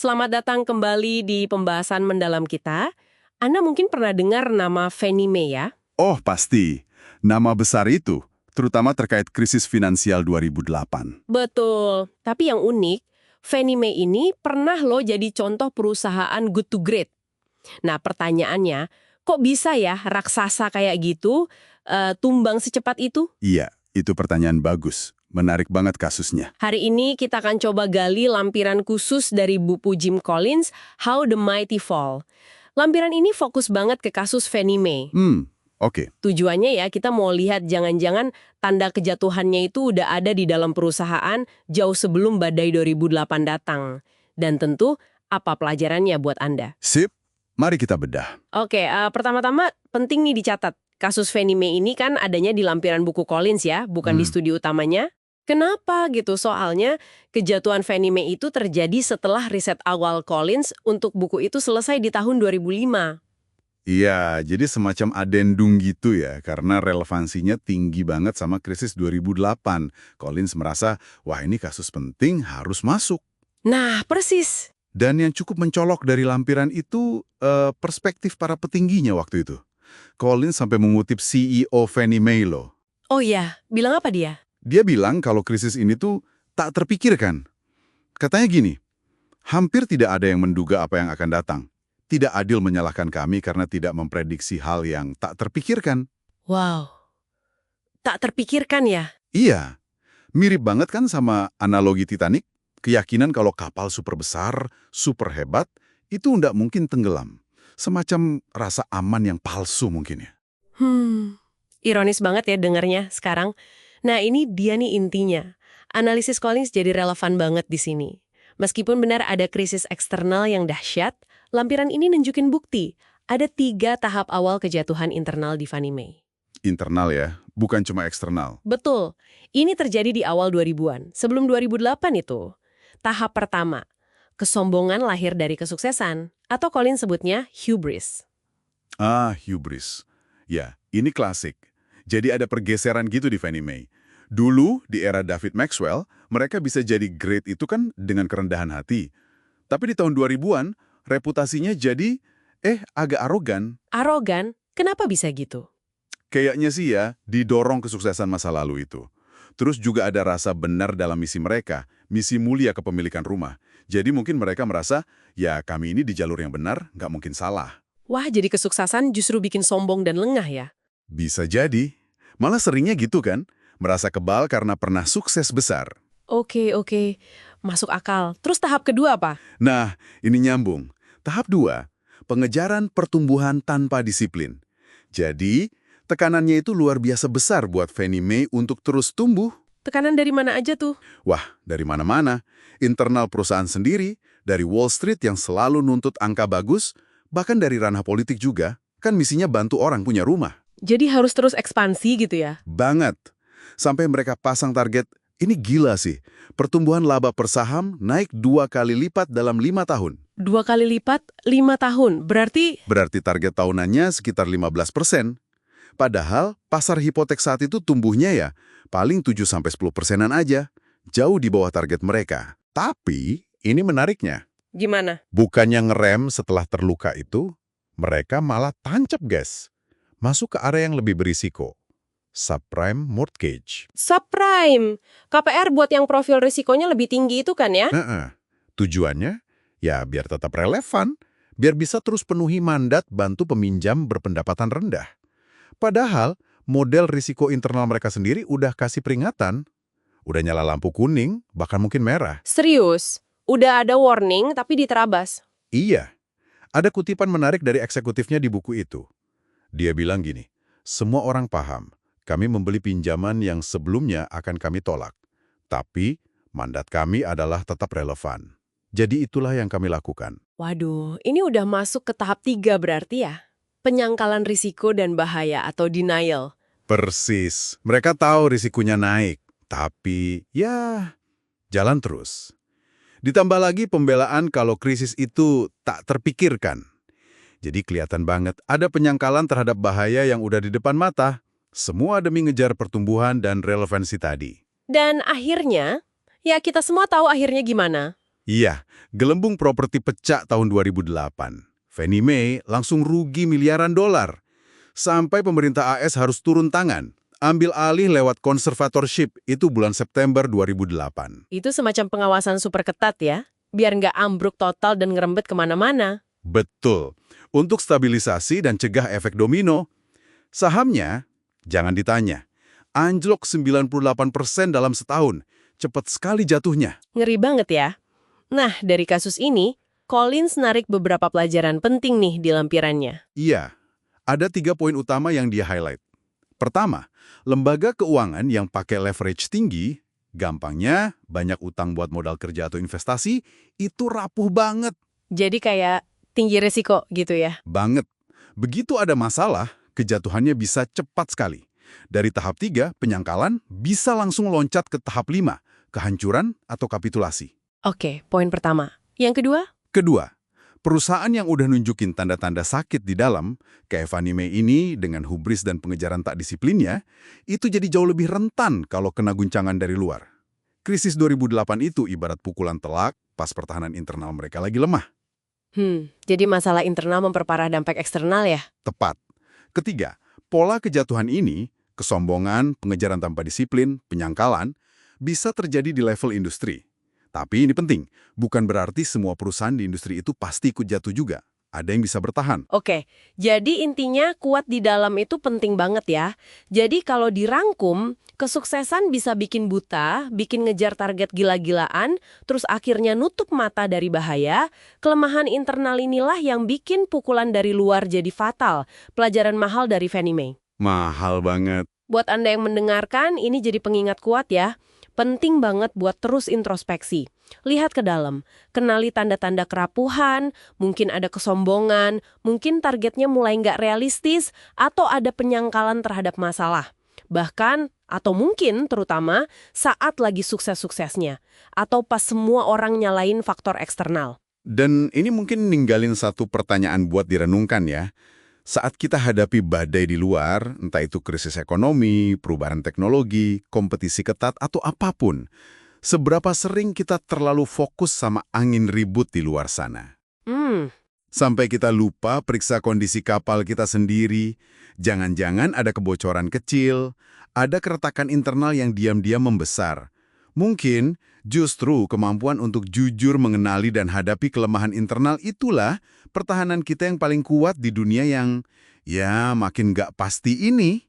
Selamat datang kembali di pembahasan mendalam kita. Anda mungkin pernah dengar nama Fannie Mae ya? Oh, pasti. Nama besar itu, terutama terkait krisis finansial 2008. Betul. Tapi yang unik, Fannie Mae ini pernah loh jadi contoh perusahaan good to great. Nah pertanyaannya, kok bisa ya raksasa kayak gitu tumbang secepat itu? Iya, itu pertanyaan bagus. Menarik banget kasusnya. Hari ini kita akan coba gali lampiran khusus dari buku Jim Collins, How the Mighty Fall. Lampiran ini fokus banget ke kasus Fannie Mae. Oke. Tujuannya ya kita mau lihat jangan-jangan tanda kejatuhannya itu udah ada di dalam perusahaan jauh sebelum badai 2008 datang. Dan tentu apa pelajarannya buat Anda? Sip, mari kita bedah. Oke, pertama-tama penting nih dicatat. Kasus Fannie Mae ini kan adanya di lampiran buku Collins ya, bukan di studi utamanya. Kenapa gitu? Soalnya kejatuhan Fannie Mae itu terjadi setelah riset awal Collins untuk buku itu selesai di tahun 2005. Iya, jadi semacam adendum gitu ya, karena relevansinya tinggi banget sama krisis 2008. Collins merasa, wah ini kasus penting harus masuk. Nah, persis. Dan yang cukup mencolok dari lampiran itu perspektif para petingginya waktu itu. Collins sampai mengutip CEO Fannie Mae loh. Oh iya, bilang apa dia? Dia bilang kalau krisis ini tuh tak terpikirkan. Katanya gini, hampir tidak ada yang menduga apa yang akan datang. Tidak adil menyalahkan kami karena tidak memprediksi hal yang tak terpikirkan. Wow, tak terpikirkan ya? Iya, mirip banget kan sama analogi Titanic? Keyakinan kalau kapal super besar, super hebat, itu ndak mungkin tenggelam. Semacam rasa aman yang palsu mungkin ya. Ironis banget ya dengarnya sekarang. Nah ini dia nih intinya. Analisis Collins jadi relevan banget di sini. Meskipun benar ada krisis eksternal yang dahsyat, lampiran ini nunjukin bukti. Ada 3 tahap awal kejatuhan internal di Fannie Mae. Internal ya, bukan cuma eksternal. Betul, ini terjadi di awal 2000-an, sebelum 2008 itu. Tahap pertama, kesombongan lahir dari kesuksesan, atau Collins sebutnya hubris. Ah, hubris. Ya, ini klasik. Jadi ada pergeseran gitu di Fannie Mae. Dulu, di era David Maxwell, mereka bisa jadi great itu kan dengan kerendahan hati. Tapi di tahun 2000-an, reputasinya jadi, agak arogan. Arogan, kenapa bisa gitu? Kayaknya sih ya, didorong kesuksesan masa lalu itu. Terus juga ada rasa benar dalam misi mereka, misi mulia kepemilikan rumah. Jadi mungkin mereka merasa, ya kami ini di jalur yang benar, nggak mungkin salah. Wah, jadi kesuksesan justru bikin sombong dan lengah ya? Bisa jadi. Malah seringnya gitu kan, merasa kebal karena pernah sukses besar. Oke. Masuk akal. Terus tahap kedua apa? Nah, ini nyambung. Tahap 2, pengejaran pertumbuhan tanpa disiplin. Jadi, tekanannya itu luar biasa besar buat Fannie Mae untuk terus tumbuh. Tekanan dari mana aja tuh? Wah, dari mana-mana. Internal perusahaan sendiri, dari Wall Street yang selalu nuntut angka bagus, bahkan dari ranah politik juga, kan misinya bantu orang punya rumah. Jadi harus terus ekspansi gitu ya? Banget. Sampai mereka pasang target, ini gila sih. Pertumbuhan laba per saham naik 2 kali lipat dalam 5 tahun. 2 kali lipat, 5 tahun. Berarti Berarti target tahunannya sekitar 15%. Padahal pasar hipotek saat itu tumbuhnya ya paling 7-10%-an aja. Jauh di bawah target mereka. Tapi ini menariknya. gimana? Bukannya ngerem setelah terluka itu, mereka malah tancap gas. Masuk ke area yang lebih berisiko. Subprime mortgage. Subprime. KPR buat yang profil risikonya lebih tinggi itu kan ya? Tujuannya, ya biar tetap relevan, biar bisa terus penuhi mandat bantu peminjam berpendapatan rendah. Padahal, model risiko internal mereka sendiri udah kasih peringatan. Udah nyala lampu kuning, bahkan mungkin merah. Serius? Udah ada warning tapi diterabas. Iya, ada kutipan menarik dari eksekutifnya di buku itu. Dia bilang gini, semua orang paham, kami membeli pinjaman yang sebelumnya akan kami tolak. Tapi, mandat kami adalah tetap relevan. Jadi itulah yang kami lakukan. Waduh, ini udah masuk ke tahap 3 berarti ya? Penyangkalan risiko dan bahaya atau denial. Persis, mereka tahu risikonya naik, tapi ya jalan terus. Ditambah lagi pembelaan kalau krisis itu tak terpikirkan. Jadi kelihatan banget ada penyangkalan terhadap bahaya yang udah di depan mata. Semua demi ngejar pertumbuhan dan relevansi tadi. Dan akhirnya, ya kita semua tahu akhirnya gimana. Iya, gelembung properti pecah tahun 2008. Fannie Mae langsung rugi miliaran dolar. Sampai pemerintah AS harus turun tangan, ambil alih lewat conservatorship itu bulan September 2008. Itu semacam pengawasan super ketat ya, biar nggak ambruk total dan ngerembet kemana-mana. Betul. Untuk stabilisasi dan cegah efek domino, sahamnya, jangan ditanya, anjlok 98% dalam setahun. Cepat sekali jatuhnya. Ngeri banget ya. Nah, dari kasus ini, Collins narik beberapa pelajaran penting nih di lampirannya. Iya, ada 3 poin utama yang dia highlight. Pertama, lembaga keuangan yang pakai leverage tinggi, gampangnya banyak utang buat modal kerja atau investasi, itu rapuh banget. Jadi kayak tinggi resiko gitu ya. Banget. Begitu ada masalah, kejatuhannya bisa cepat sekali. Dari tahap 3, penyangkalan, bisa langsung loncat ke tahap 5, kehancuran atau kapitulasi. Oke, poin pertama. Yang kedua? Kedua, perusahaan yang udah nunjukin tanda-tanda sakit di dalam, kayak Fannie Mae ini dengan hubris dan pengejaran tak disiplinnya, itu jadi jauh lebih rentan kalau kena guncangan dari luar. Krisis 2008 itu ibarat pukulan telak pas pertahanan internal mereka lagi lemah. Jadi masalah internal memperparah dampak eksternal ya? Tepat. Ketiga, pola kejatuhan ini, kesombongan, pengejaran tanpa disiplin, penyangkalan, bisa terjadi di level industri. Tapi ini penting, bukan berarti semua perusahaan di industri itu pasti ikut jatuh juga. Ada yang bisa bertahan. Oke, jadi intinya kuat di dalam itu penting banget ya. Jadi kalau dirangkum, kesuksesan bisa bikin buta, bikin ngejar target gila-gilaan, terus akhirnya nutup mata dari bahaya. Kelemahan internal inilah yang bikin pukulan dari luar jadi fatal. Pelajaran mahal dari Fannie Mae. Mahal banget. Buat Anda yang mendengarkan, ini jadi pengingat kuat ya. Penting banget buat terus introspeksi. Lihat ke dalam, kenali tanda-tanda kerapuhan, mungkin ada kesombongan, mungkin targetnya mulai nggak realistis, atau ada penyangkalan terhadap masalah. Bahkan, atau mungkin terutama saat lagi sukses-suksesnya, atau pas semua orang nyalain faktor eksternal. Dan ini mungkin ninggalin satu pertanyaan buat direnungkan ya. Saat kita hadapi badai di luar, entah itu krisis ekonomi, perubahan teknologi, kompetisi ketat, atau apapun, seberapa sering kita terlalu fokus sama angin ribut di luar sana? Sampai kita lupa periksa kondisi kapal kita sendiri, jangan-jangan ada kebocoran kecil, ada keretakan internal yang diam-diam membesar. Mungkin justru kemampuan untuk jujur mengenali dan hadapi kelemahan internal itulah pertahanan kita yang paling kuat di dunia yang, ya, makin nggak pasti ini.